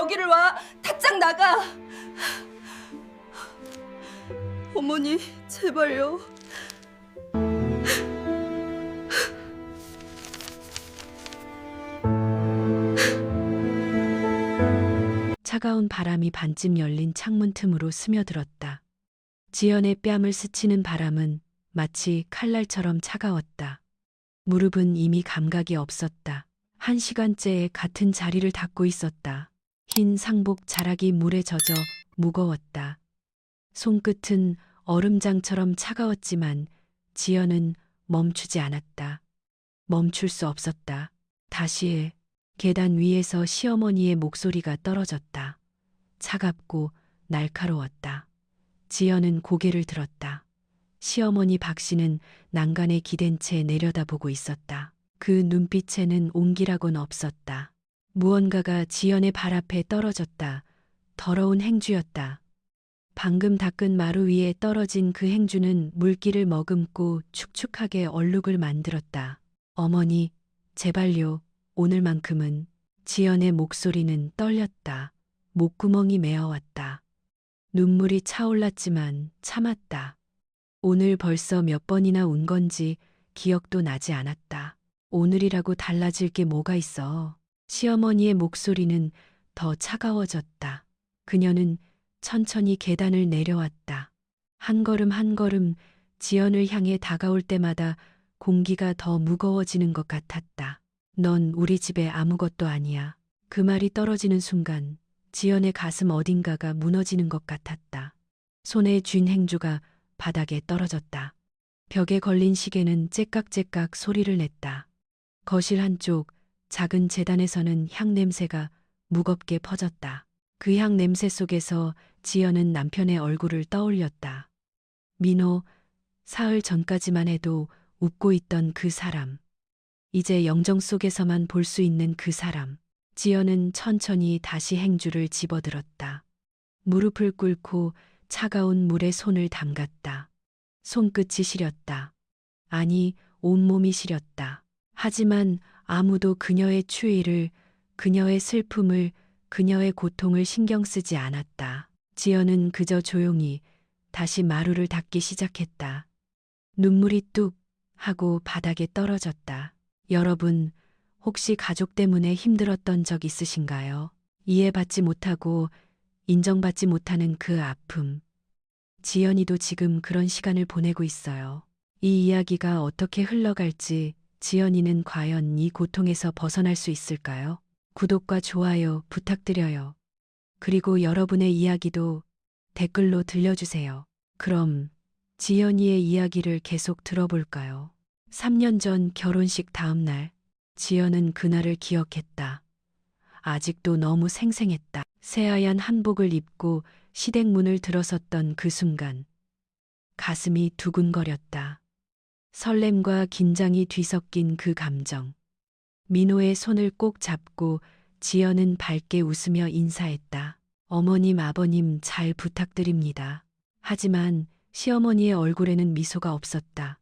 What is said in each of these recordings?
여기를 와. 탁장 나가. 어머니, 제발요. 차가운 바람이 반쯤 열린 창문 틈으로 스며들었다. 지연의 뺨을 스치는 바람은 마치 칼날처럼 차가웠다. 무릎은 이미 감각이 없었다. 1시간째 같은 자리를 닦고 있었다. 흰 상복 자락이 물에 젖어 무거웠다. 손끝은 얼음장처럼 차가웠지만 지연은 멈추지 않았다. 멈출 수 없었다. 다시 계단 위에서 시어머니의 목소리가 떨어졌다. 차갑고 날카로웠다. 지연은 고개를 들었다. 시어머니 박 씨는 난간에 기댄 채 내려다보고 있었다. 그 눈빛에는 온기라고는 없었다. 무언가가 지연의 발 앞에 떨어졌다. 더러운 행주였다. 방금 닦은 마루 위에 떨어진 그 행주는 물기를 머금고 축축하게 얼룩을 만들었다. 어머니, 제발요. 오늘만큼은. 지연의 목소리는 떨렸다. 목구멍이 메어왔다. 눈물이 차올랐지만 참았다. 오늘 벌써 몇 번이나 운 건지 기억도 나지 않았다. 오늘이라고 달라질 게 뭐가 있어. 시어머니의 목소리는 더 차가워졌다. 그녀는 천천히 계단을 내려왔다. 한 걸음 한 걸음 지연을 향해 다가올 때마다 공기가 더 무거워지는 것 같았다. 넌 우리 집에 아무것도 아니야. 그 말이 떨어지는 순간 지연의 가슴 어딘가가 무너지는 것 같았다. 손에 쥔 행주가 바닥에 떨어졌다. 벽에 걸린 시계는 째깍째깍 소리를 냈다. 거실 한쪽 작은 재단에서는 향 냄새가 무겁게 퍼졌다. 그 향 냄새 속에서 지연은 남편의 얼굴을 떠올렸다. 민호, 사흘 전까지만 해도 웃고 있던 그 사람. 이제 영정 속에서만 볼 수 있는 그 사람. 지연은 천천히 다시 행주를 집어들었다. 무릎을 꿇고 차가운 물에 손을 담갔다. 손끝이 시렸다. 아니, 온몸이 시렸다. 하지만 아무도 그녀의 추위를, 그녀의 슬픔을, 그녀의 고통을 신경 쓰지 않았다. 지연은 그저 조용히 다시 마루를 닦기 시작했다. 눈물이 뚝 하고 바닥에 떨어졌다. 여러분, 혹시 가족 때문에 힘들었던 적 있으신가요? 이해받지 못하고 인정받지 못하는 그 아픔. 지연이도 지금 그런 시간을 보내고 있어요. 이 이야기가 어떻게 흘러갈지 지연이는 과연 이 고통에서 벗어날 수 있을까요? 구독과 좋아요 부탁드려요. 그리고 여러분의 이야기도 댓글로 들려주세요. 그럼 지연이의 이야기를 계속 들어볼까요? 3년 전 결혼식 다음 날, 지연은 그날을 기억했다. 아직도 너무 생생했다. 새하얀 한복을 입고 시댁문을 들어섰던 그 순간, 가슴이 두근거렸다. 설렘과 긴장이 뒤섞인 그 감정. 민호의 손을 꼭 잡고 지연은 밝게 웃으며 인사했다. 어머님, 아버님 잘 부탁드립니다. 하지만 시어머니의 얼굴에는 미소가 없었다.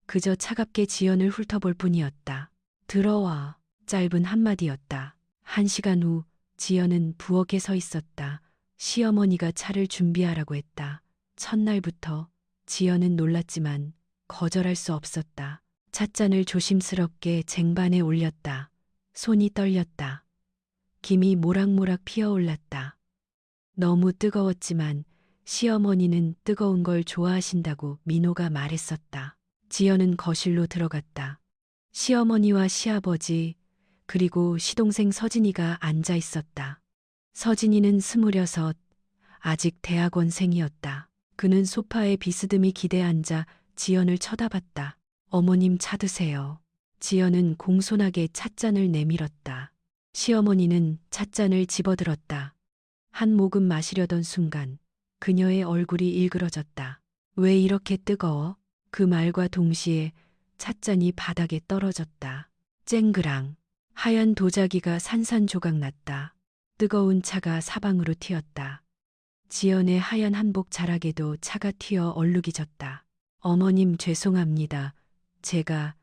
그저 차갑게 지연을 훑어볼 뿐이었다. 들어와. 짧은 한마디였다. 1시간 후 지연은 부엌에 서 있었다. 시어머니가 차를 준비하라고 했다. 첫날부터 지연은 놀랐지만 거절할 수 없었다. 찻잔을 조심스럽게 쟁반에 올렸다. 손이 떨렸다. 김이 모락모락 피어올랐다. 너무 뜨거웠지만 시어머니는 뜨거운 걸 좋아하신다고 민호가 말했었다. 지연은 거실로 들어갔다. 시어머니와 시아버지, 그리고 시동생 서진이가 앉아 있었다. 서진이는 26, 아직 대학원생이었다. 그는 소파에 비스듬히 기대 앉아 지연을 쳐다봤다. 어머님 차 드세요. 지연은 공손하게 찻잔을 내밀었다. 시어머니는 찻잔을 집어들었다. 한 모금 마시려던 순간 그녀의 얼굴이 일그러졌다. 왜 이렇게 뜨거워? 그 말과 동시에 찻잔이 바닥에 떨어졌다. 쨍그랑 하얀 도자기가 산산조각 났다. 뜨거운 차가 사방으로 튀었다. 지연의 하얀 한복 자락에도 차가 튀어 얼룩이 졌다. 어머님 죄송합니다. 제가.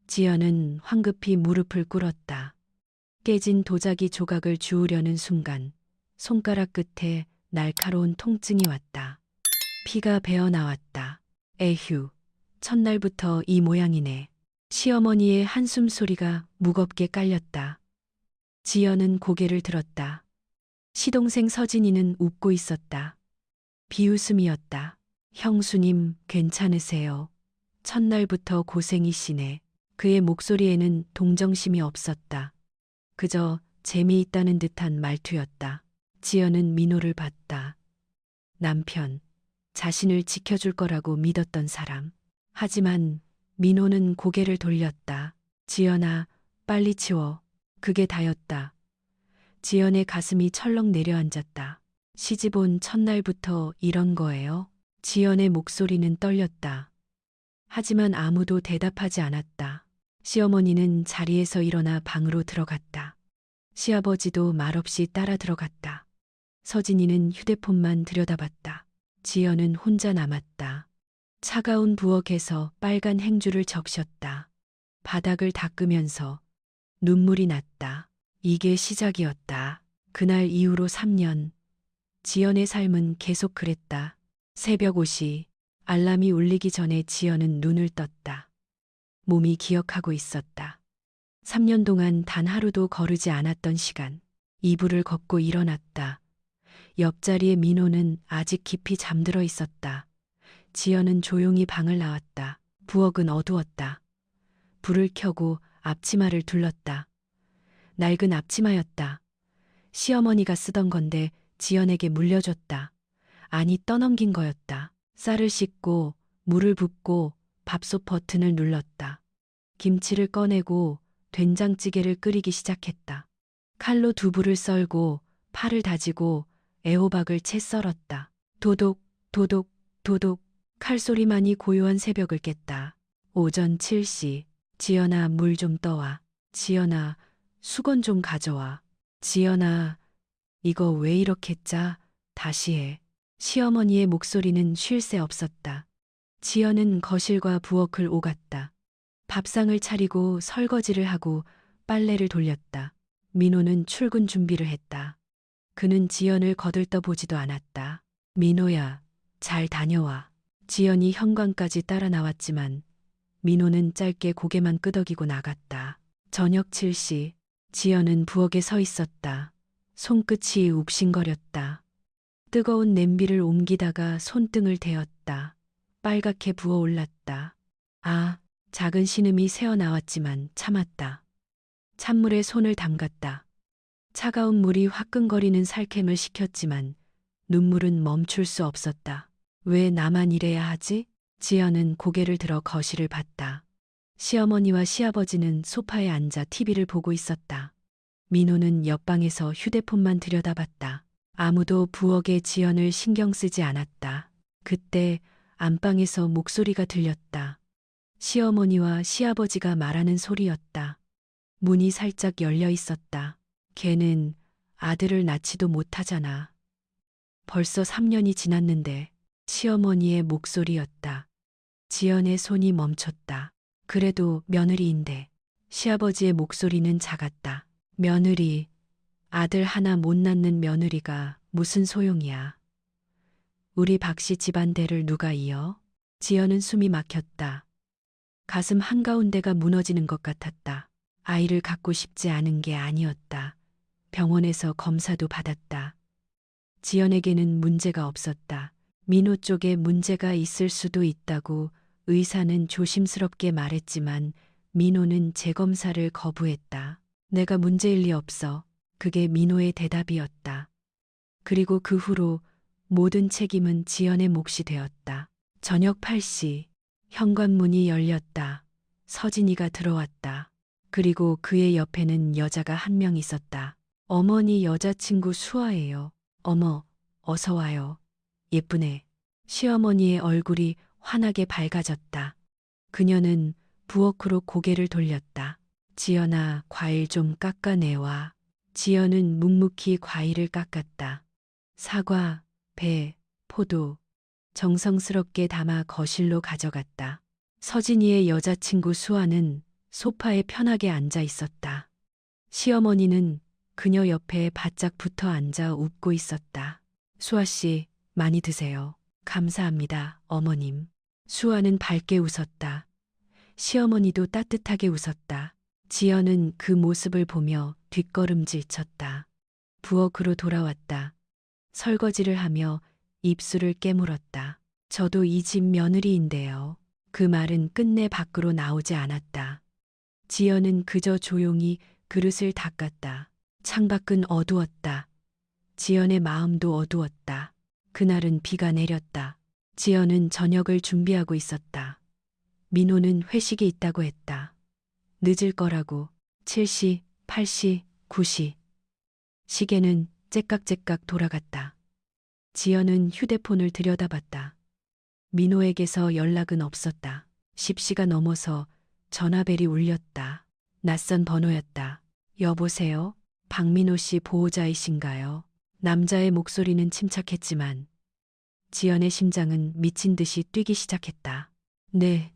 지연은 황급히 무릎을 꿇었다. 깨진 도자기 조각을 주우려는 순간 손가락 끝에 날카로운 통증이 왔다. 피가 배어 나왔다. 에휴, 첫날부터 이 모양이네. 시어머니의 한숨 소리가 무겁게 깔렸다. 지연은 고개를 들었다. 시동생 서진이는 웃고 있었다. 비웃음이었다. 형수님, 괜찮으세요? 첫날부터 고생이시네. 그의 목소리에는 동정심이 없었다. 그저 재미있다는 듯한 말투였다. 지연은 민호를 봤다. 남편, 자신을 지켜줄 거라고 믿었던 사람. 하지만 민호는 고개를 돌렸다. 지연아, 빨리 치워. 그게 다였다. 지연의 가슴이 철렁 내려앉았다. 시집 온 첫날부터 이런 거예요? 지연의 목소리는 떨렸다. 하지만 아무도 대답하지 않았다. 시어머니는 자리에서 일어나 방으로 들어갔다. 시아버지도 말없이 따라 들어갔다. 서진이는 휴대폰만 들여다봤다. 지연은 혼자 남았다. 차가운 부엌에서 빨간 행주를 적셨다. 바닥을 닦으면서 눈물이 났다. 이게 시작이었다. 그날 이후로 3년. 지연의 삶은 계속 그랬다. 새벽 5시 알람이 울리기 전에 지연은 눈을 떴다. 몸이 기억하고 있었다. 3년 동안 단 하루도 거르지 않았던 시간. 이불을 걷고 일어났다. 옆자리에 민호는 아직 깊이 잠들어 있었다. 지연은 조용히 방을 나왔다. 부엌은 어두웠다. 불을 켜고 앞치마를 둘렀다. 낡은 앞치마였다. 시어머니가 쓰던 건데 지연에게 물려줬다. 아니, 떠넘긴 거였다. 쌀을 씻고 물을 붓고 밥솥 버튼을 눌렀다. 김치를 꺼내고 된장찌개를 끓이기 시작했다. 칼로 두부를 썰고 파를 다지고 애호박을 채 썰었다. 도독, 도독, 도독. 칼소리만이 고요한 새벽을 깼다. 오전 7시. 지연아, 물 좀 떠와. 지연아, 수건 좀 가져와. 지연아, 이거 왜 이렇게 짜? 다시 해. 시어머니의 목소리는 쉴 새 없었다. 지연은 거실과 부엌을 오갔다. 밥상을 차리고 설거지를 하고 빨래를 돌렸다. 민호는 출근 준비를 했다. 그는 지연을 거들떠보지도 않았다. 민호야, 잘 다녀와. 지연이 현관까지 따라 나왔지만 민호는 짧게 고개만 끄덕이고 나갔다. 저녁 7시. 지연은 부엌에 서 있었다. 손끝이 욱신거렸다. 뜨거운 냄비를 옮기다가 손등을 대었다. 빨갛게 부어올랐다. 아, 작은 신음이 새어나왔지만 참았다. 찬물에 손을 담갔다. 차가운 물이 화끈거리는 살켬을 식혔지만 눈물은 멈출 수 없었다. 왜 나만 이래야 하지? 지연은 고개를 들어 거실을 봤다. 시어머니와 시아버지는 소파에 앉아 TV를 보고 있었다. 민호는 옆방에서 휴대폰만 들여다봤다. 아무도 부엌의 지연을 신경 쓰지 않았다. 그때 안방에서 목소리가 들렸다. 시어머니와 시아버지가 말하는 소리였다. 문이 살짝 열려 있었다. 걔는 아들을 낳지도 못하잖아. 벌써 3년이 지났는데. 시어머니의 목소리였다. 지연의 손이 멈췄다. 그래도 며느리인데. 시아버지의 목소리는 작았다. 며느리, 아들 하나 못 낳는 며느리가 무슨 소용이야. 우리 박씨 집안대를 누가 이어? 지연은 숨이 막혔다. 가슴 한가운데가 무너지는 것 같았다. 아이를 갖고 싶지 않은 게 아니었다. 병원에서 검사도 받았다. 지연에게는 문제가 없었다. 민호 쪽에 문제가 있을 수도 있다고 의사는 조심스럽게 말했지만 민호는 재검사를 거부했다. 내가 문제일 리 없어. 그게 민호의 대답이었다. 그리고 그 후로 모든 책임은 지연의 몫이 되었다. 저녁 8시 현관문이 열렸다. 서진이가 들어왔다. 그리고 그의 옆에는 여자가 한 명 있었다. 어머니 여자친구 수아예요. 어머, 어서 와요. 예쁘네. 시어머니의 얼굴이 환하게 밝아졌다. 그녀는 부엌으로 고개를 돌렸다. 지연아, 과일 좀 깎아내와. 지연은 묵묵히 과일을 깎았다. 사과, 배, 포도. 정성스럽게 담아 거실로 가져갔다. 서진이의 여자친구 수아는 소파에 편하게 앉아 있었다. 시어머니는 그녀 옆에 바짝 붙어 앉아 웃고 있었다. 수아 씨, 많이 드세요. 감사합니다, 어머님. 수아는 밝게 웃었다. 시어머니도 따뜻하게 웃었다. 지연은 그 모습을 보며 뒷걸음질 쳤다. 부엌으로 돌아왔다. 설거지를 하며 입술을 깨물었다. 저도 이 집 며느리인데요. 그 말은 끝내 밖으로 나오지 않았다. 지연은 그저 조용히 그릇을 닦았다. 창밖은 어두웠다. 지연의 마음도 어두웠다. 그날은 비가 내렸다. 지연은 저녁을 준비하고 있었다. 민호는 회식이 있다고 했다. 늦을 거라고. 7시, 8시, 9시. 시계는 째깍째깍 돌아갔다. 지연은 휴대폰을 들여다봤다. 민호에게서 연락은 없었다. 10시가 넘어서 전화벨이 울렸다. 낯선 번호였다. 여보세요? 박민호 씨 보호자이신가요? 남자의 목소리는 침착했지만 지연의 심장은 미친 듯이 뛰기 시작했다. 네,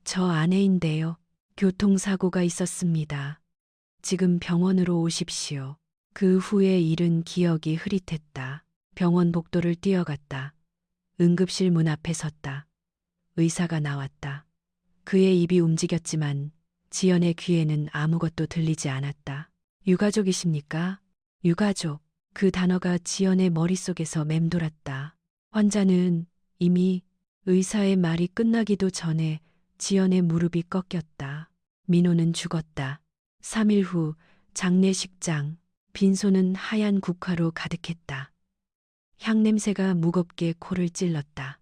저 아내인데요. 교통사고가 있었습니다. 지금 병원으로 오십시오. 그 후에 일은 기억이 흐릿했다. 병원 복도를 뛰어갔다. 응급실 문 앞에 섰다. 의사가 나왔다. 그의 입이 움직였지만 지연의 귀에는 아무것도 들리지 않았다. 유가족이십니까? 유가족. 그 단어가 지연의 머릿속에서 맴돌았다. 환자는 이미 의사의 말이 끝나기도 전에 지연의 무릎이 꺾였다. 민호는 죽었다. 3일 후 장례식장. 빈소는 하얀 국화로 가득했다. 향냄새가 무겁게 코를 찔렀다.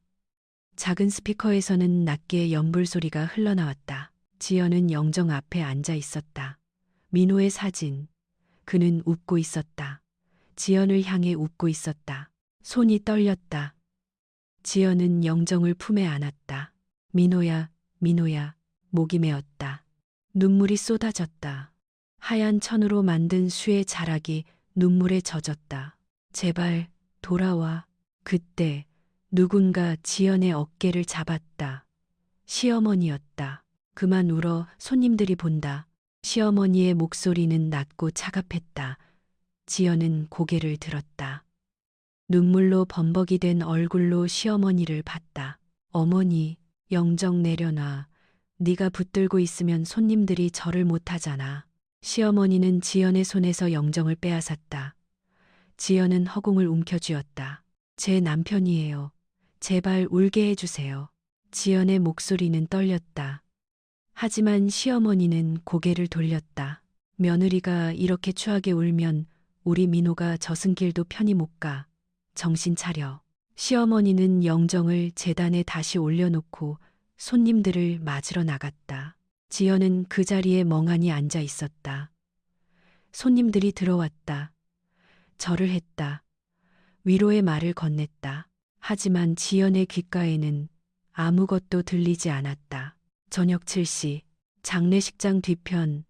작은 스피커에서는 낮게 연불 소리가 흘러나왔다. 지연은 영정 앞에 앉아 있었다. 민호의 사진. 그는 웃고 있었다. 지연을 향해 웃고 있었다. 손이 떨렸다. 지연은 영정을 품에 안았다. 민호야, 민호야, 목이 메었다. 눈물이 쏟아졌다. 하얀 천으로 만든 수의 자락이 눈물에 젖었다. 제발 돌아와. 그때 누군가 지연의 어깨를 잡았다. 시어머니였다. 그만 울어, 손님들이 본다. 시어머니의 목소리는 낮고 차갑했다. 지연은 고개를 들었다. 눈물로 범벅이 된 얼굴로 시어머니를 봤다. 어머니, 영정 내려놔. 네가 붙들고 있으면 손님들이 절을 못하잖아. 시어머니는 지연의 손에서 영정을 빼앗았다. 지연은 허공을 움켜쥐었다. 제 남편이에요. 제발 울게 해주세요. 지연의 목소리는 떨렸다. 하지만 시어머니는 고개를 돌렸다. 며느리가 이렇게 추하게 울면 우리 민호가 저승길도 편히 못 가. 정신 차려. 시어머니는 영정을 제단에 다시 올려놓고 손님들을 맞으러 나갔다. 지연은 그 자리에 멍하니 앉아 있었다. 손님들이 들어왔다. 절을 했다. 위로의 말을 건넸다. 하지만 지연의 귓가에는 아무것도 들리지 않았다. 저녁 7시, 장례식장 뒤편,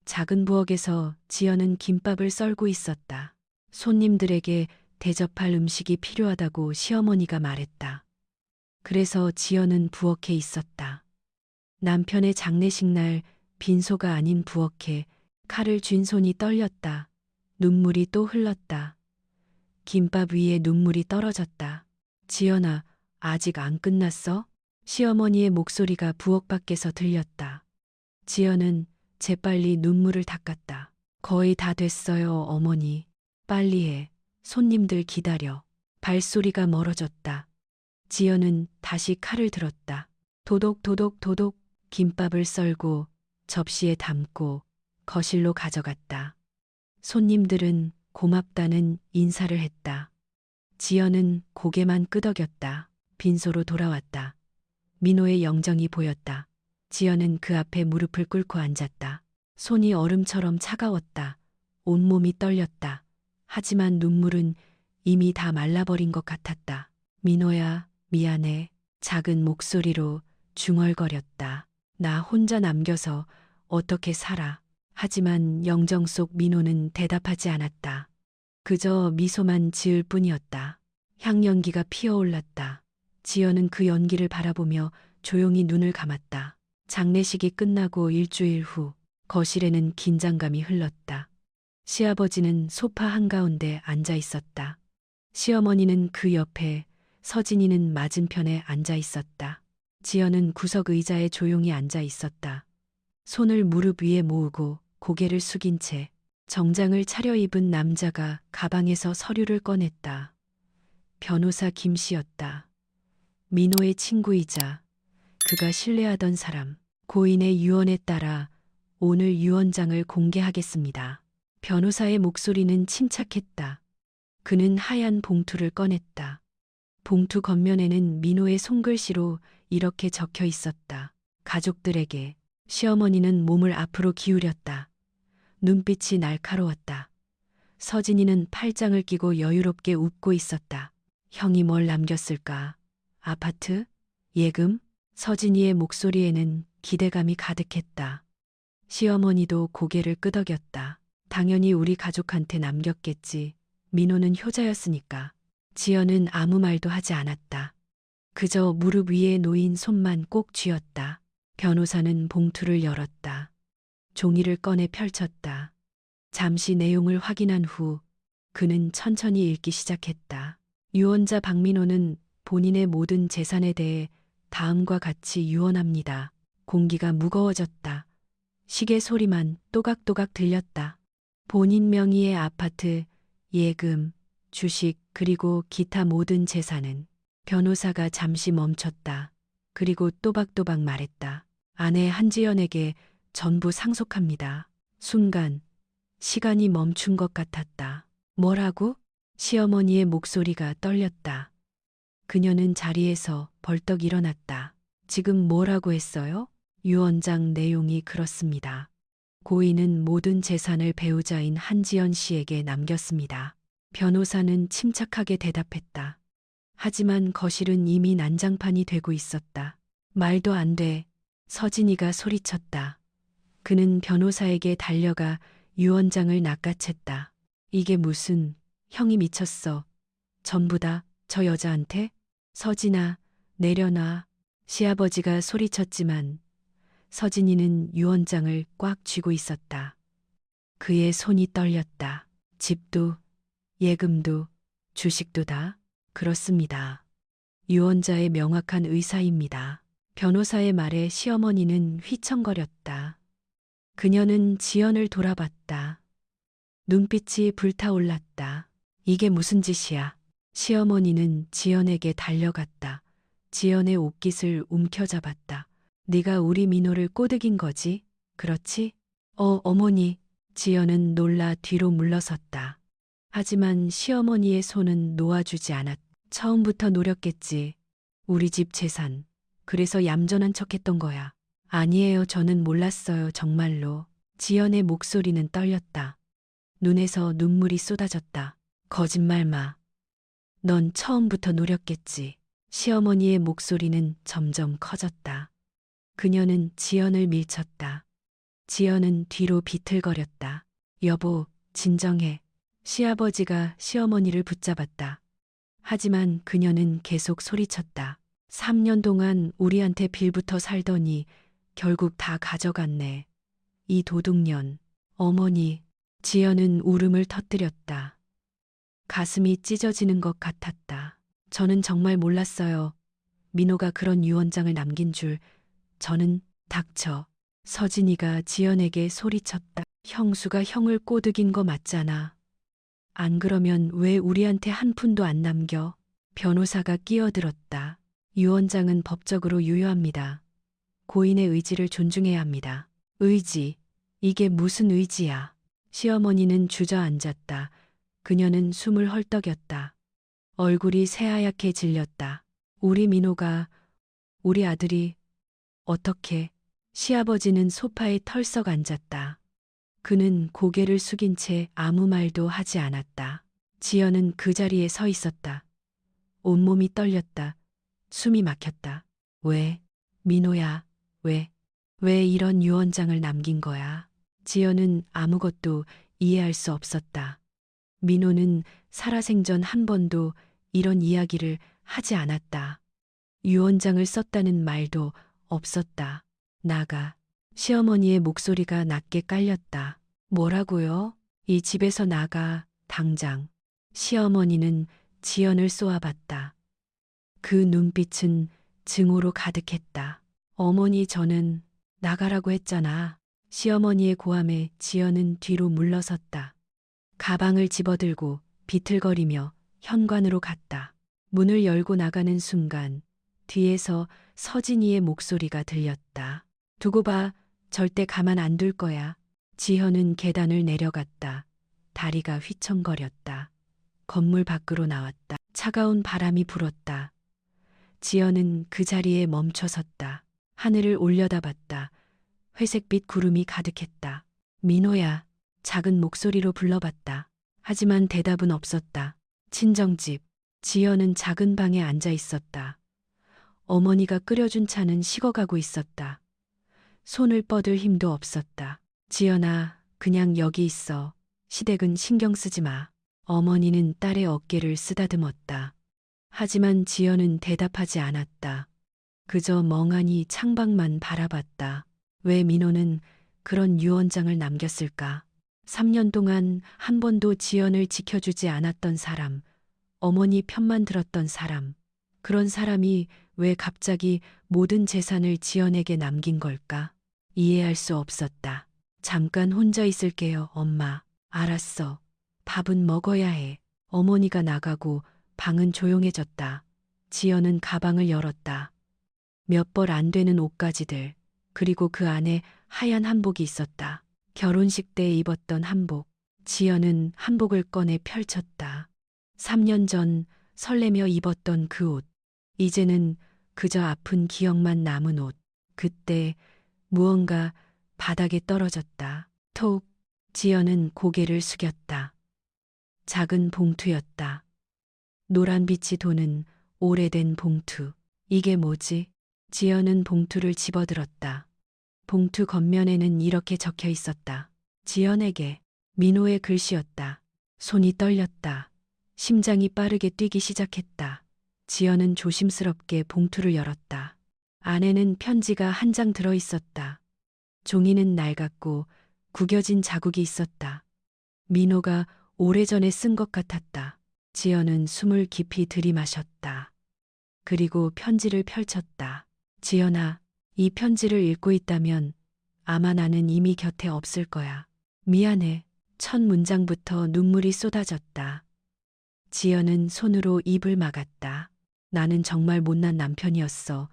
작은 부엌에서 지연은 김밥을 썰고 있었다. 손님들에게 대접할 음식이 필요하다고 시어머니가 말했다. 그래서 지연은 부엌에 있었다. 남편의 장례식 날 빈소가 아닌 부엌에 칼을 쥔 손이 떨렸다. 눈물이 또 흘렀다. 김밥 위에 눈물이 떨어졌다. 지연아, 아직 안 끝났어? 시어머니의 목소리가 부엌 밖에서 들렸다. 지연은 재빨리 눈물을 닦았다. 거의 다 됐어요, 어머니. 빨리 해. 손님들 기다려. 발소리가 멀어졌다. 지연은 다시 칼을 들었다. 도독도독도독 김밥을 썰고 접시에 담고 거실로 가져갔다. 손님들은 고맙다는 인사를 했다. 지연은 고개만 끄덕였다. 빈소로 돌아왔다. 민호의 영정이 보였다. 지연은 그 앞에 무릎을 꿇고 앉았다. 손이 얼음처럼 차가웠다. 온몸이 떨렸다. 하지만 눈물은 이미 다 말라버린 것 같았다. 민호야, 미안해. 작은 목소리로 중얼거렸다. 나 혼자 남겨서 어떻게 살아. 하지만 영정 속 민호는 대답하지 않았다. 그저 미소만 지을 뿐이었다. 향연기가 피어올랐다. 지연은 그 연기를 바라보며 조용히 눈을 감았다. 장례식이 끝나고 일주일 후 거실에는 긴장감이 흘렀다. 시아버지는 소파 한가운데 앉아 있었다. 시어머니는 그 옆에, 서진이는 맞은편에 앉아 있었다. 지연은 구석 의자에 조용히 앉아 있었다. 손을 무릎 위에 모으고 고개를 숙인 채 정장을 차려입은 남자가 가방에서 서류를 꺼냈다. 변호사 김 씨였다. 민호의 친구이자 그가 신뢰하던 사람. 고인의 유언에 따라 오늘 유언장을 공개하겠습니다. 변호사의 목소리는 침착했다. 그는 하얀 봉투를 꺼냈다. 봉투 겉면에는 민호의 손글씨로 이렇게 적혀 있었다. 가족들에게. 시어머니는 몸을 앞으로 기울였다. 눈빛이 날카로웠다. 서진이는 팔짱을 끼고 여유롭게 웃고 있었다. 형이 뭘 남겼을까? 아파트? 예금? 서진이의 목소리에는 기대감이 가득했다. 시어머니도 고개를 끄덕였다. 당연히 우리 가족한테 남겼겠지. 민호는 효자였으니까. 지연은 아무 말도 하지 않았다. 그저 무릎 위에 놓인 손만 꼭 쥐었다. 변호사는 봉투를 열었다. 종이를 꺼내 펼쳤다. 잠시 내용을 확인한 후 그는 천천히 읽기 시작했다. 유언자 박민호는 본인의 모든 재산에 대해 다음과 같이 유언합니다. 공기가 무거워졌다. 시계 소리만 또각또각 들렸다. 본인 명의의 아파트, 예금, 주식 그리고 기타 모든 재산은. 변호사가 잠시 멈췄다. 그리고 또박또박 말했다. 아내 한지연에게 전부 상속합니다. 순간 시간이 멈춘 것 같았다. 뭐라고? 시어머니의 목소리가 떨렸다. 그녀는 자리에서 벌떡 일어났다. 지금 뭐라고 했어요? 유언장 내용이 그렇습니다. 고인은 모든 재산을 배우자인 한지연 씨에게 남겼습니다. 변호사는 침착하게 대답했다. 하지만 거실은 이미 난장판이 되고 있었다. 말도 안 돼. 서진이가 소리쳤다. 그는 변호사에게 달려가 유언장을 낚아챘다. 이게 무슨, 형이 미쳤어. 전부 다 저 여자한테? 서진아, 내려놔. 시아버지가 소리쳤지만 서진이는 유언장을 꽉 쥐고 있었다. 그의 손이 떨렸다. 집도, 예금도, 주식도 다? 그렇습니다. 유언자의 명확한 의사입니다. 변호사의 말에 시어머니는 휘청거렸다. 그녀는 지연을 돌아봤다. 눈빛이 불타올랐다. 이게 무슨 짓이야? 시어머니는 지연에게 달려갔다. 지연의 옷깃을 움켜잡았다. 네가 우리 민호를 꼬드긴 거지? 그렇지? 어머니. 지연은 놀라 뒤로 물러섰다. 하지만 시어머니의 손은 놓아주지 않았다. 처음부터 노렸겠지. 우리 집 재산. 그래서 얌전한 척했던 거야. 아니에요. 저는 몰랐어요. 정말로. 지연의 목소리는 떨렸다. 눈에서 눈물이 쏟아졌다. 거짓말 마. 넌 처음부터 노렸겠지. 시어머니의 목소리는 점점 커졌다. 그녀는 지연을 밀쳤다. 지연은 뒤로 비틀거렸다. 여보, 진정해. 시아버지가 시어머니를 붙잡았다. 하지만 그녀는 계속 소리쳤다. 3년 동안 우리한테 빌부터 살더니 결국 다 가져갔네. 이 도둑년. 어머니. 지연은 울음을 터뜨렸다. 가슴이 찢어지는 것 같았다. 저는 정말 몰랐어요. 민호가 그런 유언장을 남긴 줄. 저는 닥쳐. 서진이가 지연에게 소리쳤다. 형수가 형을 꼬드긴 거 맞잖아. 안 그러면 왜 우리한테 한 푼도 안 남겨? 변호사가 끼어들었다. 유언장은 법적으로 유효합니다. 고인의 의지를 존중해야 합니다. 의지. 이게 무슨 의지야? 시어머니는 주저앉았다. 그녀는 숨을 헐떡였다. 얼굴이 새하얗게 질렸다. 우리 민호가, 우리 아들이, 어떻게? 시아버지는 소파에 털썩 앉았다. 그는 고개를 숙인 채 아무 말도 하지 않았다. 지연은 그 자리에 서 있었다. 온몸이 떨렸다. 숨이 막혔다. 왜? 민호야, 왜? 왜 이런 유언장을 남긴 거야? 지연은 아무것도 이해할 수 없었다. 민호는 살아생전 한 번도 이런 이야기를 하지 않았다. 유언장을 썼다는 말도 없었다. 나가. 시어머니의 목소리가 낮게 깔렸다. 뭐라고요? 이 집에서 나가, 당장. 시어머니는 지연을 쏘아봤다. 그 눈빛은 증오로 가득했다. 어머니, 저는 나가라고 했잖아. 시어머니의 고함에 지연은 뒤로 물러섰다. 가방을 집어들고 비틀거리며 현관으로 갔다. 문을 열고 나가는 순간 뒤에서 서진이의 목소리가 들렸다. 두고 봐. 절대 가만 안 둘 거야. 지현은 계단을 내려갔다. 다리가 휘청거렸다. 건물 밖으로 나왔다. 차가운 바람이 불었다. 지연은 그 자리에 멈춰섰다. 하늘을 올려다봤다. 회색빛 구름이 가득했다. 민호야. 작은 목소리로 불러봤다. 하지만 대답은 없었다. 친정집. 지연은 작은 방에 앉아 있었다. 어머니가 끓여준 차는 식어가고 있었다. 손을 뻗을 힘도 없었다. 지연아, 그냥 여기 있어. 시댁은 신경 쓰지 마. 어머니는 딸의 어깨를 쓰다듬었다. 하지만 지연은 대답하지 않았다. 그저 멍하니 창밖만 바라봤다. 왜 민호는 그런 유언장을 남겼을까? 3년 동안 한 번도 지연을 지켜주지 않았던 사람, 어머니 편만 들었던 사람, 그런 사람이 왜 갑자기 모든 재산을 지연에게 남긴 걸까? 이해할 수 없었다. 잠깐 혼자 있을게요, 엄마. 알았어. 밥은 먹어야 해. 어머니가 나가고 방은 조용해졌다. 지연은 가방을 열었다. 몇 벌 안 되는 옷가지들, 그리고 그 안에 하얀 한복이 있었다. 결혼식 때 입었던 한복. 지연은 한복을 꺼내 펼쳤다. 3년 전 설레며 입었던 그 옷. 이제는 그저 아픈 기억만 남은 옷. 그때 무언가 바닥에 떨어졌다. 톡. 지연은 고개를 숙였다. 작은 봉투였다. 노란빛이 도는 오래된 봉투. 이게 뭐지? 지연은 봉투를 집어들었다. 봉투 겉면에는 이렇게 적혀 있었다. 지연에게. 민호의 글씨였다. 손이 떨렸다. 심장이 빠르게 뛰기 시작했다. 지연은 조심스럽게 봉투를 열었다. 안에는 편지가 한 장 들어 있었다. 종이는 낡았고 구겨진 자국이 있었다. 민호가 오래전에 쓴 것 같았다. 지연은 숨을 깊이 들이마셨다. 그리고 편지를 펼쳤다. 지연아, 이 편지를 읽고 있다면 아마 나는 이미 곁에 없을 거야. 미안해. 첫 문장부터 눈물이 쏟아졌다. 지연은 손으로 입을 막았다. 나는 정말 못난 남편이었어.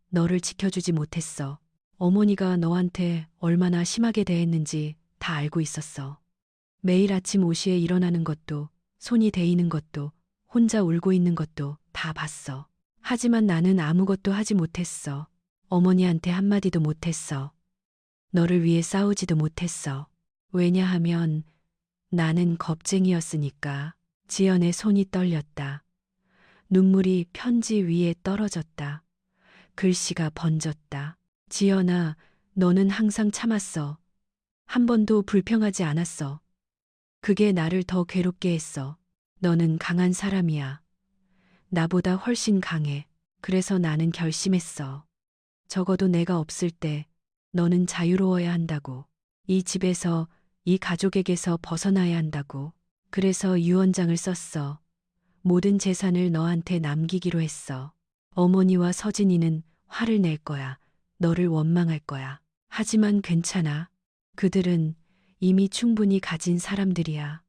너를 지켜주지 못했어. 어머니가 너한테 얼마나 심하게 대했는지 다 알고 있었어. 매일 아침 5시에 일어나는 것도, 손이 데이는 것도, 혼자 울고 있는 것도 다 봤어. 하지만 나는 아무것도 하지 못했어. 어머니한테 한마디도 못했어. 너를 위해 싸우지도 못했어. 왜냐하면 나는 겁쟁이였으니까. 지연의 손이 떨렸다. 눈물이 편지 위에 떨어졌다. 글씨가 번졌다. 지연아, 너는 항상 참았어. 한 번도 불평하지 않았어. 그게 나를 더 괴롭게 했어. 너는 강한 사람이야. 나보다 훨씬 강해. 그래서 나는 결심했어. 적어도 내가 없을 때 너는 자유로워야 한다고. 이 집에서, 이 가족에게서 벗어나야 한다고. 그래서 유언장을 썼어. 모든 재산을 너한테 남기기로 했어. 어머니와 서진이는 화를 낼 거야. 너를 원망할 거야. 하지만 괜찮아. 그들은 이미 충분히 가진 사람들이야.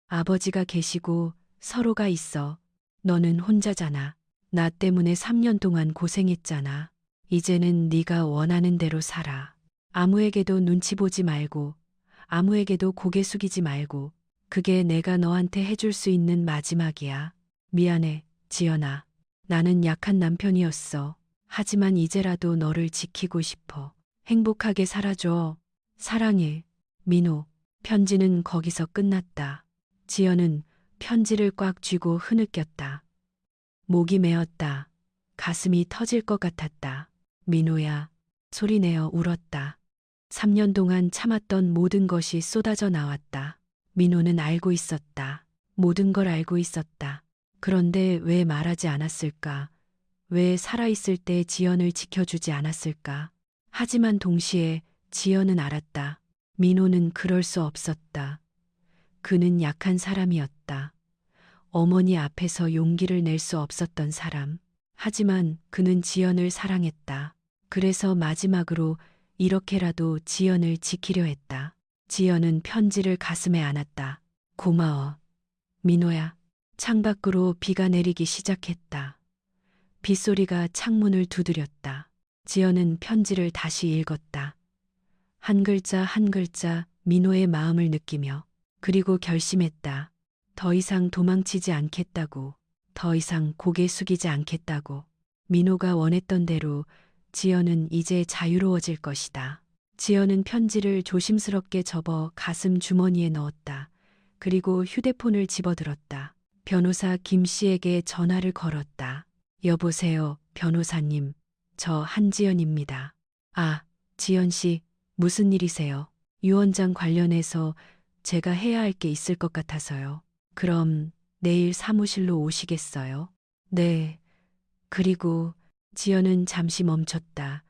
아버지가 계시고 서로가 있어. 너는 혼자잖아. 나 때문에 3년 동안 고생했잖아. 이제는 네가 원하는 대로 살아. 아무에게도 눈치 보지 말고, 아무에게도 고개 숙이지 말고. 그게 내가 너한테 해줄 수 있는 마지막이야. 미안해, 지연아. 나는 약한 남편이었어. 하지만 이제라도 너를 지키고 싶어. 행복하게 살아줘. 사랑해. 민호. 편지는 거기서 끝났다. 지연은 편지를 꽉 쥐고 흐느꼈다. 목이 메었다. 가슴이 터질 것 같았다. 민호야. 소리내어 울었다. 3년 동안 참았던 모든 것이 쏟아져 나왔다. 민호는 알고 있었다. 모든 걸 알고 있었다. 그런데 왜 말하지 않았을까? 왜 살아있을 때 지연을 지켜주지 않았을까? 하지만 동시에 지연은 알았다. 민호는 그럴 수 없었다. 그는 약한 사람이었다. 어머니 앞에서 용기를 낼 수 없었던 사람. 하지만 그는 지연을 사랑했다. 그래서 마지막으로 이렇게라도 지연을 지키려 했다. 지연은 편지를 가슴에 안았다. 고마워, 민호야. 창밖으로 비가 내리기 시작했다. 빗소리가 창문을 두드렸다. 지연은 편지를 다시 읽었다. 한 글자 한 글자 민호의 마음을 느끼며 그리고 결심했다. 더 이상 도망치지 않겠다고. 더 이상 고개 숙이지 않겠다고. 민호가 원했던 대로 지연은 이제 자유로워질 것이다. 지연은 편지를 조심스럽게 접어 가슴 주머니에 넣었다. 그리고 휴대폰을 집어들었다. 변호사 김 씨에게 전화를 걸었다. 여보세요, 변호사님. 저 한지연입니다. 아, 지연 씨, 무슨 일이세요? 유언장 관련해서 제가 해야 할 게 있을 것 같아서요. 그럼 내일 사무실로 오시겠어요? 네. 그리고 지연은 잠시 멈췄다.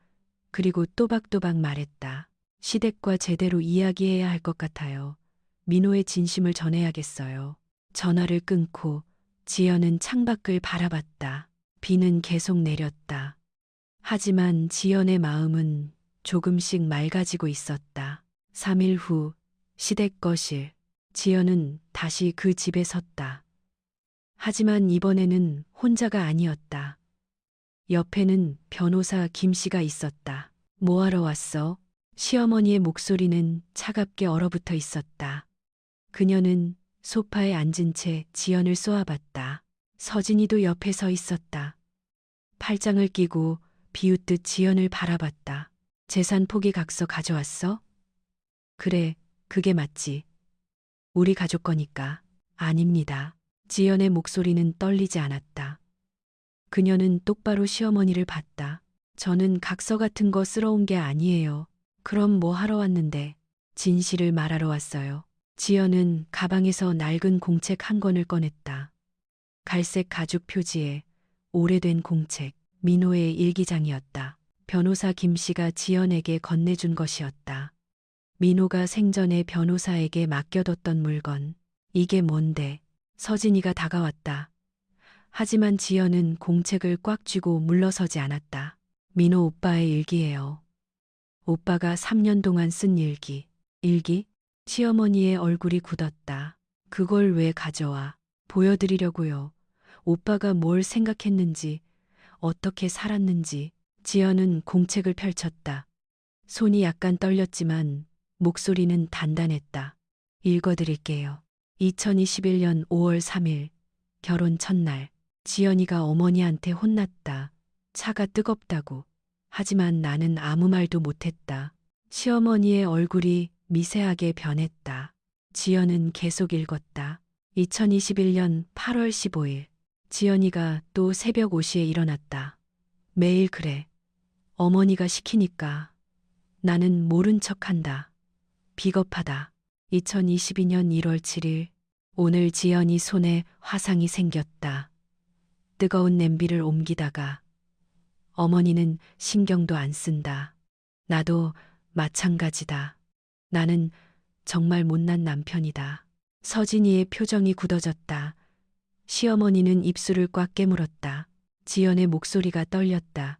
그리고 또박또박 말했다. 시댁과 제대로 이야기해야 할 것 같아요. 민호의 진심을 전해야겠어요. 전화를 끊고 지연은 창밖을 바라봤다. 비는 계속 내렸다. 하지만 지연의 마음은 조금씩 맑아지고 있었다. 3일 후 시댁 거실. 지연은 다시 그 집에 섰다. 하지만 이번에는 혼자가 아니었다. 옆에는 변호사 김 씨가 있었다. 뭐하러 왔어? 시어머니의 목소리는 차갑게 얼어붙어 있었다. 그녀는 소파에 앉은 채 지연을 쏘아봤다. 서진이도 옆에 서 있었다. 팔짱을 끼고 비웃듯 지연을 바라봤다. 재산 포기 각서 가져왔어? 그래, 그게 맞지. 우리 가족 거니까. 아닙니다. 지연의 목소리는 떨리지 않았다. 그녀는 똑바로 시어머니를 봤다. 저는 각서 같은 거 쓰러 온 게 아니에요. 그럼 뭐 하러 왔는데? 진실을 말하러 왔어요. 지연은 가방에서 낡은 공책 한 권을 꺼냈다. 갈색 가죽 표지에 오래된 공책, 민호의 일기장이었다. 변호사 김 씨가 지연에게 건네준 것이었다. 민호가 생전에 변호사에게 맡겨뒀던 물건. 이게 뭔데? 서진이가 다가왔다. 하지만 지연은 공책을 꽉 쥐고 물러서지 않았다. 민호 오빠의 일기예요. 오빠가 3년 동안 쓴 일기. 일기? 시어머니의 얼굴이 굳었다. 그걸 왜 가져와? 보여드리려고요. 오빠가 뭘 생각했는지, 어떻게 살았는지. 지연은 공책을 펼쳤다. 손이 약간 떨렸지만 목소리는 단단했다. 읽어드릴게요. 2021년 5월 3일, 결혼 첫날. 지연이가 어머니한테 혼났다. 차가 뜨겁다고. 하지만 나는 아무 말도 못했다. 시어머니의 얼굴이 미세하게 변했다. 지연은 계속 읽었다. 2021년 8월 15일. 지연이가 또 새벽 5시에 일어났다. 매일 그래. 어머니가 시키니까. 나는 모른 척한다. 비겁하다. 2022년 1월 7일. 오늘 지연이 손에 화상이 생겼다. 뜨거운 냄비를 옮기다가. 어머니는 신경도 안 쓴다. 나도 마찬가지다. 나는 정말 못난 남편이다. 서진이의 표정이 굳어졌다. 시어머니는 입술을 꽉 깨물었다. 지연의 목소리가 떨렸다.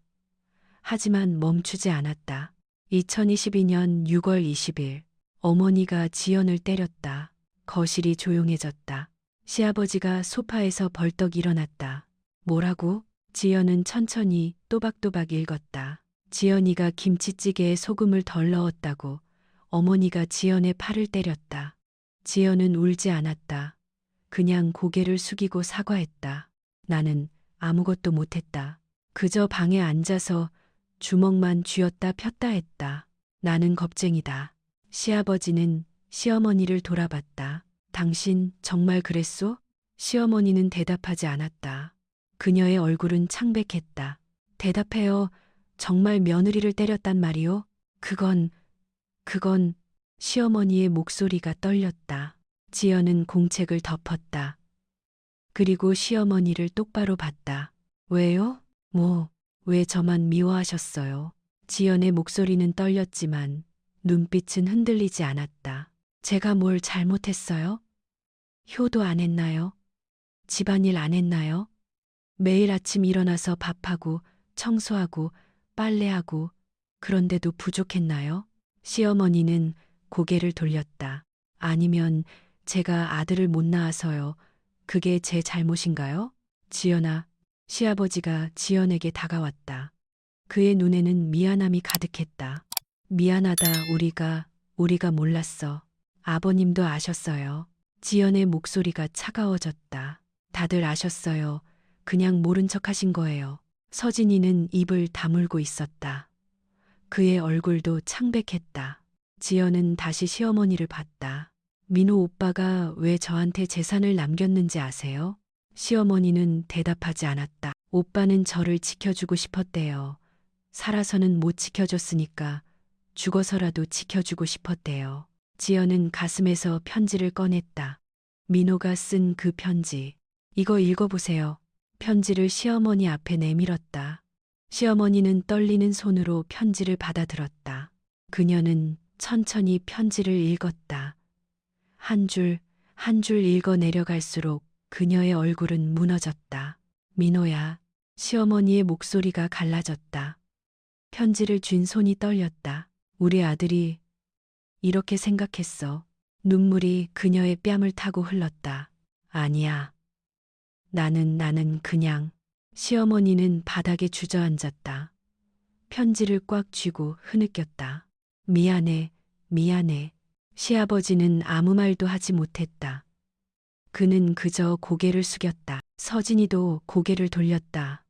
하지만 멈추지 않았다. 2022년 6월 20일. 어머니가 지연을 때렸다. 거실이 조용해졌다. 시아버지가 소파에서 벌떡 일어났다. 뭐라고? 지연은 천천히 또박또박 읽었다. 지연이가 김치찌개에 소금을 덜 넣었다고 어머니가 지연의 팔을 때렸다. 지연은 울지 않았다. 그냥 고개를 숙이고 사과했다. 나는 아무것도 못했다. 그저 방에 앉아서 주먹만 쥐었다 폈다 했다. 나는 겁쟁이다. 시아버지는 시어머니를 돌아봤다. 당신 정말 그랬소? 시어머니는 대답하지 않았다. 그녀의 얼굴은 창백했다. 대답해요. 정말 며느리를 때렸단 말이오? 그건 시어머니의 목소리가 떨렸다. 지연은 공책을 덮었다. 그리고 시어머니를 똑바로 봤다. 왜요? 왜 저만 미워하셨어요? 지연의 목소리는 떨렸지만 눈빛은 흔들리지 않았다. 제가 뭘 잘못했어요? 효도 안 했나요? 집안일 안 했나요? 매일 아침 일어나서 밥하고 청소하고 빨래하고 그런데도 부족했나요? 시어머니는 고개를 돌렸다. 아니면 제가 아들을 못 낳아서요. 그게 제 잘못인가요? 지연아, 시아버지가 지연에게 다가왔다. 그의 눈에는 미안함이 가득했다. 미안하다, 우리가 몰랐어. 아버님도 아셨어요. 지연의 목소리가 차가워졌다. 다들 아셨어요. 그냥 모른 척 하신 거예요. 서진이는 입을 다물고 있었다. 그의 얼굴도 창백했다. 지연은 다시 시어머니를 봤다. 민호 오빠가 왜 저한테 재산을 남겼는지 아세요? 시어머니는 대답하지 않았다. 오빠는 저를 지켜주고 싶었대요. 살아서는 못 지켜줬으니까 죽어서라도 지켜주고 싶었대요. 지연은 가슴에서 편지를 꺼냈다. 민호가 쓴 그 편지. 이거 읽어보세요. 편지를 시어머니 앞에 내밀었다. 시어머니는 떨리는 손으로 편지를 받아들었다. 그녀는 천천히 편지를 읽었다. 한 줄, 한 줄 읽어 내려갈수록 그녀의 얼굴은 무너졌다. 민호야, 시어머니의 목소리가 갈라졌다. 편지를 쥔 손이 떨렸다. 우리 아들이 이렇게 생각했어. 눈물이 그녀의 뺨을 타고 흘렀다. 아니야. 나는 그냥. 시어머니는 바닥에 주저앉았다. 편지를 꽉 쥐고 흐느꼈다. 미안해, 미안해. 시아버지는 아무 말도 하지 못했다. 그는 그저 고개를 숙였다. 서진이도 고개를 돌렸다.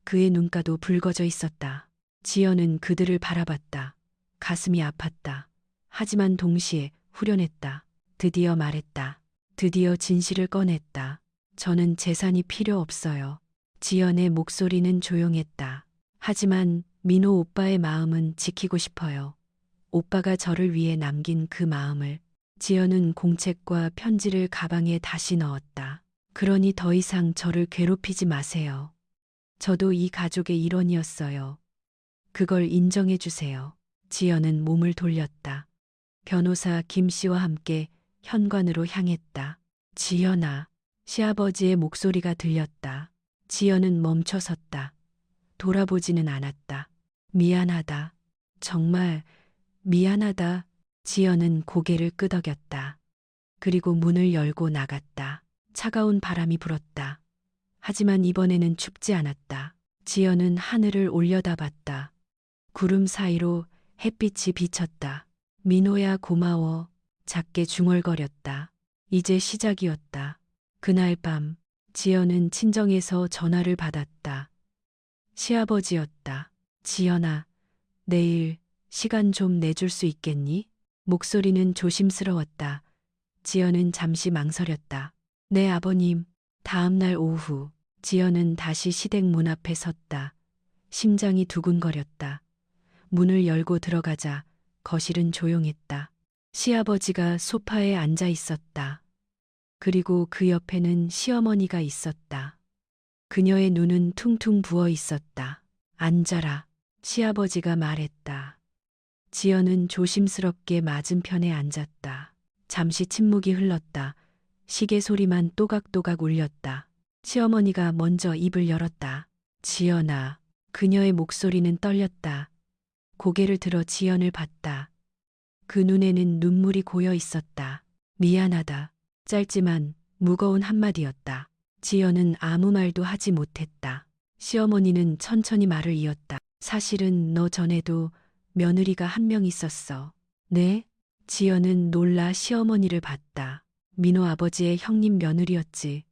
그의 눈가도 붉어져 있었다. 지연은 그들을 바라봤다. 가슴이 아팠다. 하지만 동시에 후련했다. 드디어 말했다. 드디어 진실을 꺼냈다. 저는 재산이 필요 없어요. 지연의 목소리는 조용했다. 하지만 민호 오빠의 마음은 지키고 싶어요. 오빠가 저를 위해 남긴 그 마음을. 지연은 공책과 편지를 가방에 다시 넣었다. 그러니 더 이상 저를 괴롭히지 마세요. 저도 이 가족의 일원이었어요. 그걸 인정해 주세요. 지연은 몸을 돌렸다. 변호사 김 씨와 함께 현관으로 향했다. 지연아, 시아버지의 목소리가 들렸다. 지연은 멈춰섰다. 돌아보지는 않았다. 미안하다. 정말 미안하다. 지연은 고개를 끄덕였다. 그리고 문을 열고 나갔다. 차가운 바람이 불었다. 하지만 이번에는 춥지 않았다. 지연은 하늘을 올려다봤다. 구름 사이로 햇빛이 비쳤다. 민호야 고마워. 작게 중얼거렸다. 이제 시작이었다. 그날 밤 지연은 친정에서 전화를 받았다. 시아버지였다. 지연아, 내일 시간 좀 내줄 수 있겠니? 목소리는 조심스러웠다. 지연은 잠시 망설였다. 네 아버님. 다음 날 오후 지연은 다시 시댁 문 앞에 섰다. 심장이 두근거렸다. 문을 열고 들어가자 거실은 조용했다. 시아버지가 소파에 앉아 있었다. 그리고 그 옆에는 시어머니가 있었다. 그녀의 눈은 퉁퉁 부어 있었다. 앉아라. 시아버지가 말했다. 지연은 조심스럽게 맞은편에 앉았다. 잠시 침묵이 흘렀다. 시계 소리만 또각또각 울렸다. 시어머니가 먼저 입을 열었다. 지연아. 그녀의 목소리는 떨렸다. 고개를 들어 지연을 봤다. 그 눈에는 눈물이 고여 있었다. 미안하다. 짧지만 무거운 한마디였다. 지연은 아무 말도 하지 못했다. 시어머니는 천천히 말을 이었다. 사실은 너 전에도 며느리가 한 명 있었어. 네? 지연은 놀라 시어머니를 봤다. 민호 아버지의 형님 며느리였지.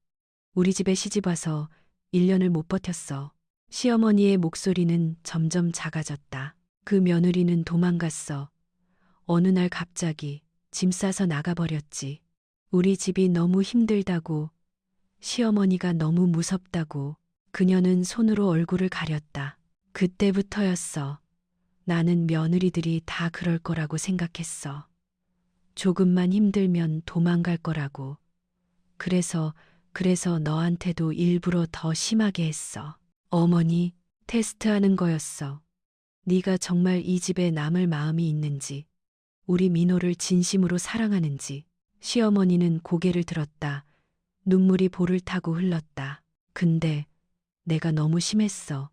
우리 집에 시집와서 1년을 못 버텼어. 시어머니의 목소리는 점점 작아졌다. 그 며느리는 도망갔어. 어느 날 갑자기 짐 싸서 나가버렸지. 우리 집이 너무 힘들다고, 시어머니가 너무 무섭다고. 그녀는 손으로 얼굴을 가렸다. 그때부터였어. 나는 며느리들이 다 그럴 거라고 생각했어. 조금만 힘들면 도망갈 거라고. 그래서 너한테도 일부러 더 심하게 했어. 어머니, 테스트하는 거였어. 네가 정말 이 집에 남을 마음이 있는지, 우리 민호를 진심으로 사랑하는지. 시어머니는 고개를 들었다. 눈물이 볼을 타고 흘렀다. 근데 내가 너무 심했어.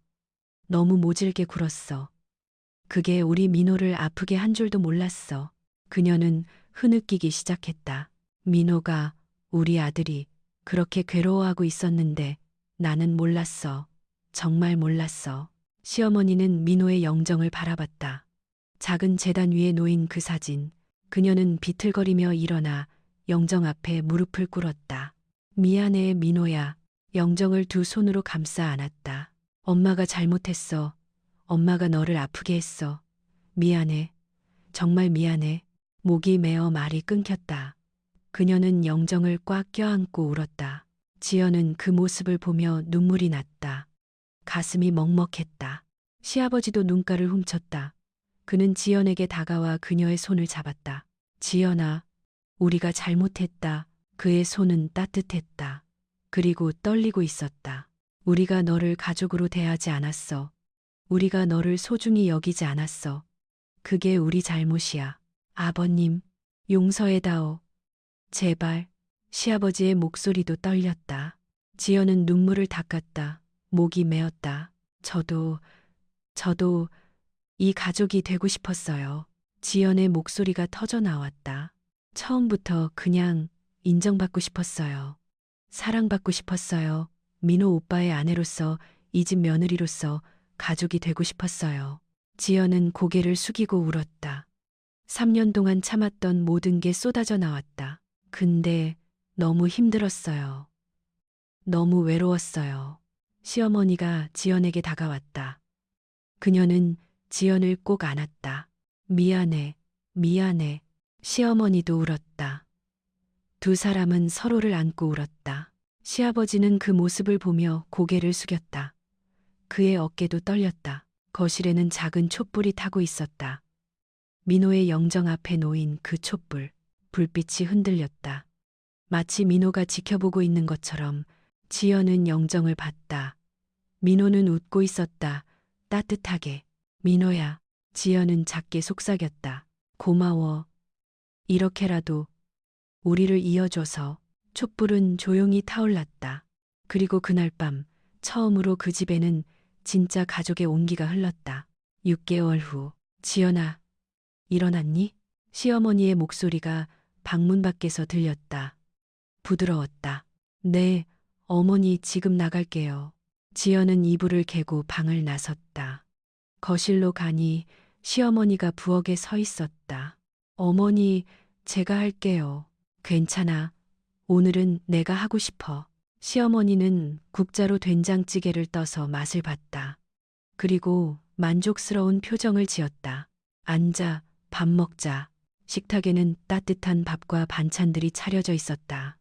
너무 모질게 굴었어. 그게 우리 민호를 아프게 한 줄도 몰랐어. 그녀는 흐느끼기 시작했다. 민호가, 우리 아들이 그렇게 괴로워하고 있었는데 나는 몰랐어. 정말 몰랐어. 시어머니는 민호의 영정을 바라봤다. 작은 제단 위에 놓인 그 사진. 그녀는 비틀거리며 일어나 영정 앞에 무릎을 꿇었다. 미안해, 민호야. 영정을 두 손으로 감싸 안았다. 엄마가 잘못했어. 엄마가 너를 아프게 했어. 미안해. 정말 미안해. 목이 메어 말이 끊겼다. 그녀는 영정을 꽉 껴안고 울었다. 지연은 그 모습을 보며 눈물이 났다. 가슴이 먹먹했다. 시아버지도 눈가를 훔쳤다. 그는 지연에게 다가와 그녀의 손을 잡았다. 지연아, 우리가 잘못했다. 그의 손은 따뜻했다. 그리고 떨리고 있었다. 우리가 너를 가족으로 대하지 않았어. 우리가 너를 소중히 여기지 않았어. 그게 우리 잘못이야. 아버님, 용서해다오. 제발. 시아버지의 목소리도 떨렸다. 지연은 눈물을 닦았다. 목이 메었다. 저도 이 가족이 되고 싶었어요. 지연의 목소리가 터져 나왔다. 처음부터 그냥 인정받고 싶었어요. 사랑받고 싶었어요. 민호 오빠의 아내로서, 이 집 며느리로서 가족이 되고 싶었어요. 지연은 고개를 숙이고 울었다. 3년 동안 참았던 모든 게 쏟아져 나왔다. 근데 너무 힘들었어요. 너무 외로웠어요. 시어머니가 지연에게 다가왔다. 그녀는 지연을 꼭 안았다. 미안해, 미안해. 시어머니도 울었다. 두 사람은 서로를 안고 울었다. 시아버지는 그 모습을 보며 고개를 숙였다. 그의 어깨도 떨렸다. 거실에는 작은 촛불이 타고 있었다. 민호의 영정 앞에 놓인 그 촛불, 불빛이 흔들렸다. 마치 민호가 지켜보고 있는 것처럼 지연은 영정을 봤다. 민호는 웃고 있었다. 따뜻하게. 민호야. 지연은 작게 속삭였다. 고마워. 이렇게라도 우리를 이어줘서. 촛불은 조용히 타올랐다. 그리고 그날 밤 처음으로 그 집에는 진짜 가족의 온기가 흘렀다. 6개월 후. 지연아, 일어났니? 시어머니의 목소리가 방문 밖에서 들렸다. 부드러웠다. 네, 어머니 지금 나갈게요. 지연은 이불을 개고 방을 나섰다. 거실로 가니 시어머니가 부엌에 서 있었다. 어머니, 제가 할게요. 괜찮아. 오늘은 내가 하고 싶어. 시어머니는 국자로 된장찌개를 떠서 맛을 봤다. 그리고 만족스러운 표정을 지었다. 앉아, 밥 먹자. 식탁에는 따뜻한 밥과 반찬들이 차려져 있었다.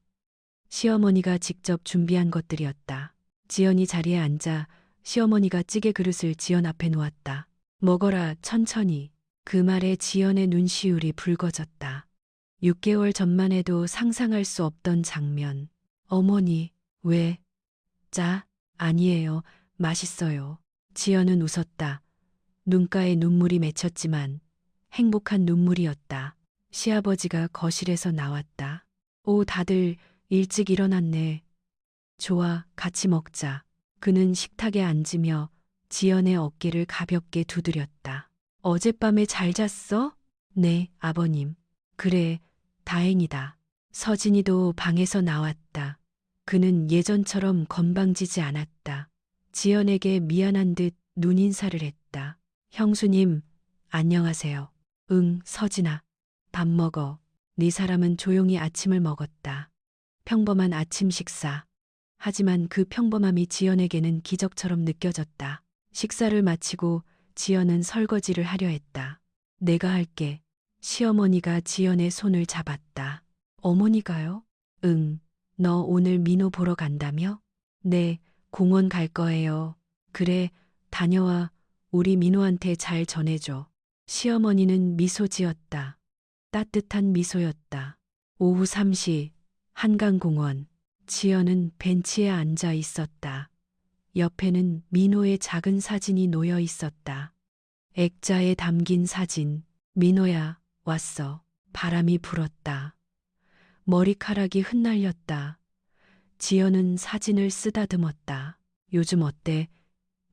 시어머니가 직접 준비한 것들이었다. 지연이 자리에 앉아 시어머니가 찌개 그릇을 지연 앞에 놓았다. 먹어라, 천천히. 그 말에 지연의 눈시울이 붉어졌다. 6개월 전만 해도 상상할 수 없던 장면. 어머니, 왜? 짜? 아니에요. 맛있어요. 지연은 웃었다. 눈가에 눈물이 맺혔지만 행복한 눈물이었다. 시아버지가 거실에서 나왔다. 오, 다들 일찍 일어났네. 좋아, 같이 먹자. 그는 식탁에 앉으며 지연의 어깨를 가볍게 두드렸다. 어젯밤에 잘 잤어? 네, 아버님. 그래, 다행이다. 서진이도 방에서 나왔다. 그는 예전처럼 건방지지 않았다. 지연에게 미안한 듯 눈인사를 했다. 형수님, 안녕하세요. 응, 서진아. 밥 먹어. 네 사람은 조용히 아침을 먹었다. 평범한 아침 식사. 하지만 그 평범함이 지연에게는 기적처럼 느껴졌다. 식사를 마치고 지연은 설거지를 하려 했다. 내가 할게. 시어머니가 지연의 손을 잡았다. 어머니가요? 응. 너 오늘 민호 보러 간다며? 네, 공원 갈 거예요. 그래, 다녀와. 우리 민호한테 잘 전해줘. 시어머니는 미소 지었다. 따뜻한 미소였다. 오후 3시, 한강공원. 지연은 벤치에 앉아 있었다. 옆에는 민호의 작은 사진이 놓여 있었다. 액자에 담긴 사진. 민호야, 왔어. 바람이 불었다. 머리카락이 흩날렸다. 지연은 사진을 쓰다듬었다. 요즘 어때?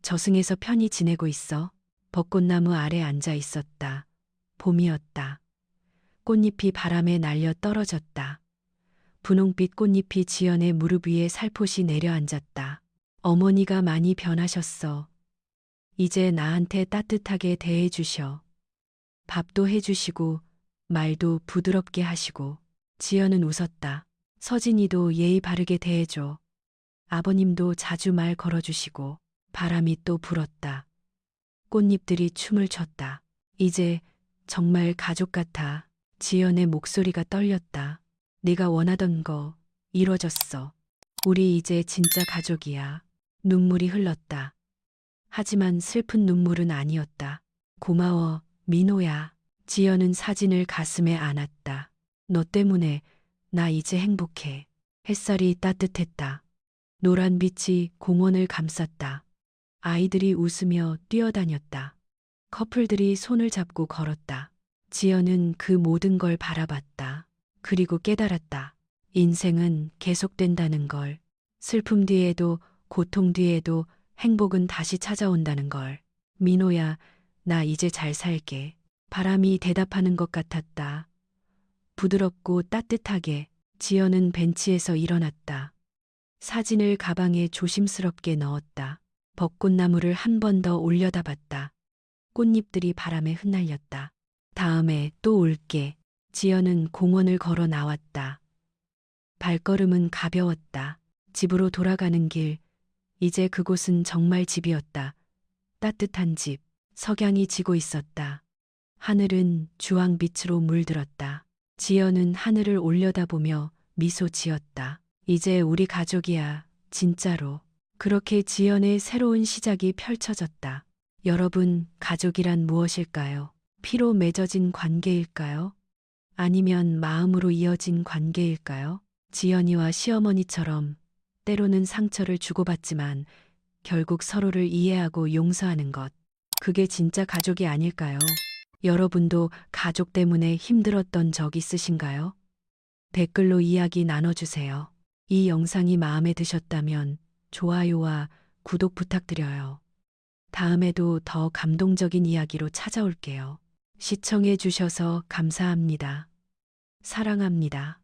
저승에서 편히 지내고 있어? 벚꽃나무 아래 앉아 있었다. 봄이었다. 꽃잎이 바람에 날려 떨어졌다. 분홍빛 꽃잎이 지연의 무릎 위에 살포시 내려앉았다. 어머니가 많이 변하셨어. 이제 나한테 따뜻하게 대해주셔. 밥도 해주시고 말도 부드럽게 하시고. 지연은 웃었다. 서진이도 예의 바르게 대해줘. 아버님도 자주 말 걸어주시고. 바람이 또 불었다. 꽃잎들이 춤을 췄다. 이제 정말 가족 같아. 지연의 목소리가 떨렸다. 네가 원하던 거 이뤄졌어. 우리 이제 진짜 가족이야. 눈물이 흘렀다. 하지만 슬픈 눈물은 아니었다. 고마워, 민호야. 지연은 사진을 가슴에 안았다. 너 때문에 나 이제 행복해. 햇살이 따뜻했다. 노란 빛이 공원을 감쌌다. 아이들이 웃으며 뛰어다녔다. 커플들이 손을 잡고 걸었다. 지연은 그 모든 걸 바라봤다. 그리고 깨달았다. 인생은 계속된다는 걸. 슬픔 뒤에도 고통 뒤에도 행복은 다시 찾아온다는 걸. 민호야, 나 이제 잘 살게. 바람이 대답하는 것 같았다. 부드럽고 따뜻하게. 지연은 벤치에서 일어났다. 사진을 가방에 조심스럽게 넣었다. 벚꽃나무를 한 번 더 올려다봤다. 꽃잎들이 바람에 흩날렸다. 다음에 또 올게. 지연은 공원을 걸어 나왔다. 발걸음은 가벼웠다. 집으로 돌아가는 길. 이제 그곳은 정말 집이었다. 따뜻한 집. 석양이 지고 있었다. 하늘은 주황빛으로 물들었다. 지연은 하늘을 올려다보며 미소 지었다. 이제 우리 가족이야. 진짜로. 그렇게 지연의 새로운 시작이 펼쳐졌다. 여러분, 가족이란 무엇일까요? 피로 맺어진 관계일까요? 아니면 마음으로 이어진 관계일까요? 지연이와 시어머니처럼 때로는 상처를 주고받지만 결국 서로를 이해하고 용서하는 것. 그게 진짜 가족이 아닐까요? 여러분도 가족 때문에 힘들었던 적 있으신가요? 댓글로 이야기 나눠주세요. 이 영상이 마음에 드셨다면 좋아요와 구독 부탁드려요. 다음에도 더 감동적인 이야기로 찾아올게요. 시청해 주셔서 감사합니다. 사랑합니다.